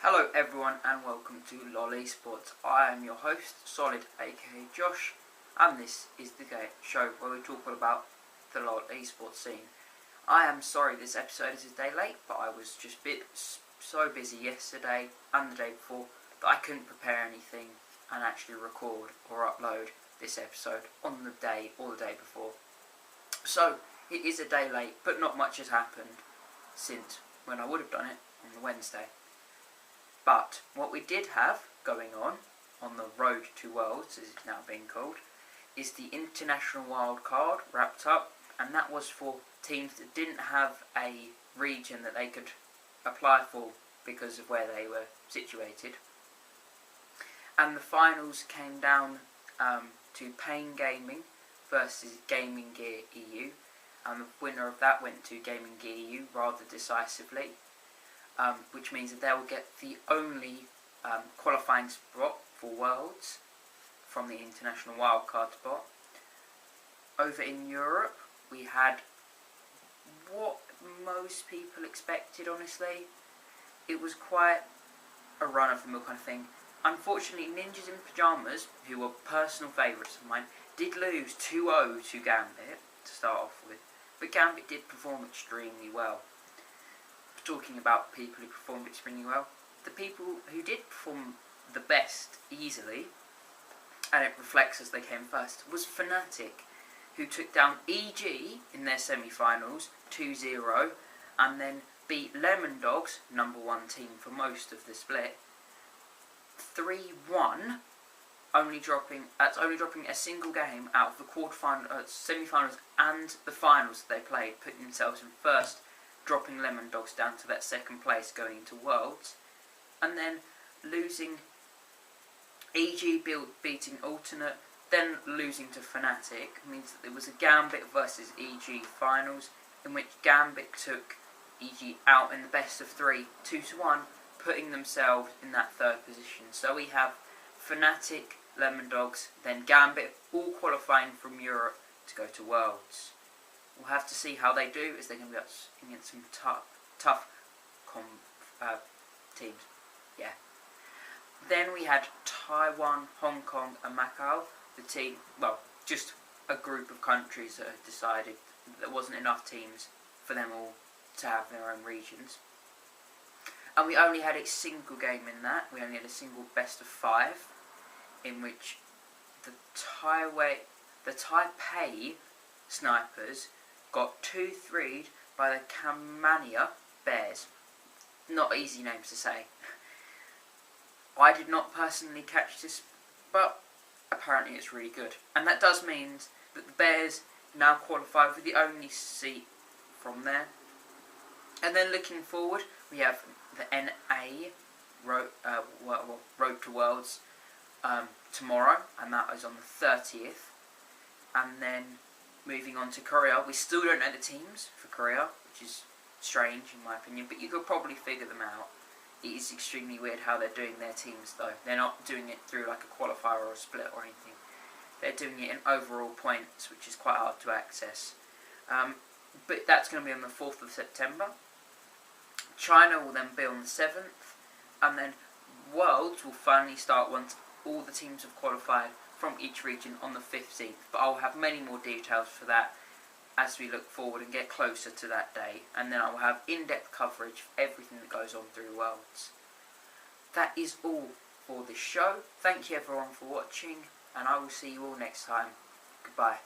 Hello everyone and welcome to LoL Esports. I am your host, Solid aka Josh, and this is the show where we talk all about the LoL Esports scene. I am sorry this episode is a day late, but I was just so busy yesterday and the day before that I couldn't prepare anything and actually record or upload this episode on the day or the day before. So it is a day late, but not much has happened since when I would have done it on the Wednesday. But what we did have going on the road to Worlds, as it's now being called, is the international wild card wrapped up, and that was for teams that didn't have a region that they could apply for because of where they were situated. And the finals came down to Pain Gaming versus Gaming Gear EU, and the winner of that went to Gaming Gear EU rather decisively. Which means that they will get the only qualifying spot for Worlds from the international wildcard spot. Over in Europe, we had what most people expected, honestly. It was quite a run-of-the-mill kind of thing. Unfortunately, Ninjas in Pyjamas, who were personal favourites of mine, did lose 2-0 to Gambit to start off with, but Gambit did perform extremely well. Talking about people who performed extremely well, the people who did perform the best easily, and it reflects as they came first, was Fnatic, who took down EG in their semi-finals 2-0 and then beat Lemon Dogs, number one team for most of the split, 3-1, only dropping a single game out of the quarterfinals, semi-finals and the finals that they played, putting themselves in first, dropping Lemon Dogs down to that second place going into Worlds, and then losing EG beating Alternate, then losing to Fnatic, means that there was a Gambit versus EG finals, in which Gambit took EG out in the best of 3, 2-1, putting themselves in that third position. So we have Fnatic, Lemon Dogs, then Gambit, all qualifying from Europe to go to Worlds. We'll have to see how they do, as they're going to be against some tough teams. Yeah. Then we had Taiwan, Hong Kong and Macau. Just a group of countries that had decided that there wasn't enough teams for them all to have their own regions. And we only had a single game in that. We only had a single best of 5, in which the Taipei Snipers got 2-3'd by the Kamania Bears. Not easy names to say. I did not personally catch this, but apparently it's really good. And that does mean that the Bears now qualify for the only seat from there. And then looking forward, we have the NA Road to Worlds tomorrow, and that is on the 30th. And then moving on to Korea, we still don't know the teams for Korea, which is strange in my opinion, but you could probably figure them out. It is extremely weird how they're doing their teams though. They're not doing it through like a qualifier or a split or anything. They're doing it in overall points, which is quite hard to access. But that's going to be on the 4th of September. China will then be on the 7th, and then Worlds will finally start once all the teams have qualified from each region on the 15th, but I'll have many more details for that as we look forward and get closer to that day, and then I will have in-depth coverage of everything that goes on through Worlds. That is all for this show. Thank you everyone for watching, and I will see you all next time. Goodbye.